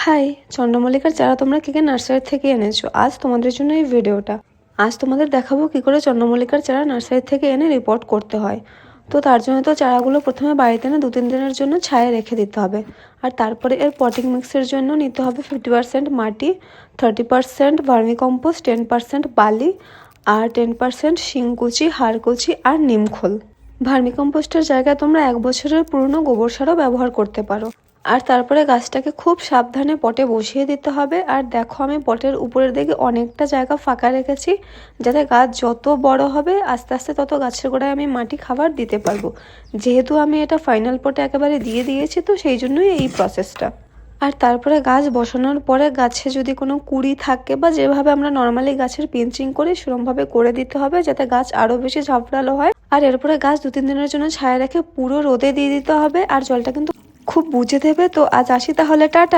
High, চন্দ্রমল্লিকার চারা তোমরা কে কে nursery থেকে এনেছো? আজ তোমাদের জন্য এই ভিডিওটা। আজ তোমাদের দেখাবো কি করে চন্দ্রমল্লিকার চারা নার্সারি থেকে এনে রিপোর্ট করতে হয়। তো তার জন্য তো চারাগুলো প্রথমে বাড়িতে এনে 2-3 দিনের জন্য ছায়ায় রেখে দিতে হবে। আর তারপরে এর পটিং মিক্সের জন্য নিতে হবে 50% মাটি, 30% ভার্মিকম্পোস্ট, 10% বালি আর 10% শিংকুচি, হাড়কুচি আর নিমখোল। ভার্মিকম্পোস্টের জায়গায় তোমরা 1 বছরের পুরনো গোবর সারও ব্যবহার করতে পারো। আর তারপরে গাছটাকে খুব সাবধানে পটে বসিয়ে দিতে হবে। আর দেখো, আমি পটের উপরের দিকে অনেকটা জায়গা ফাঁকা রেখেছি, যাতে গাছ যত বড় হবে আস্তে আস্তে তত গাছের গোড়ায় আমি মাটি খাবার দিতে পারবো। যেহেতু আমি এটা ফাইনাল পটে একেবারে দিয়ে দিয়েছি, তো সেই জন্যই এই প্রসেসটা। আর তারপরে গাছ বসানোর পরে গাছে যদি কোনো কুড়ি থাকে বা যেভাবে আমরা নর্মালি গাছের পিঞ্চিং করি সেরকমভাবে করে দিতে হবে, যাতে গাছ আরও বেশি ঝাপড়ালো হয়। আর এরপরে গাছ 2-3 দিনের জন্য ছায়া রেখে পুরো রোদে দিয়ে দিতে হবে। আর জলটা কিন্তু খুব বুঝে দেবে। তো আজ আসি তাহলে, টাটা।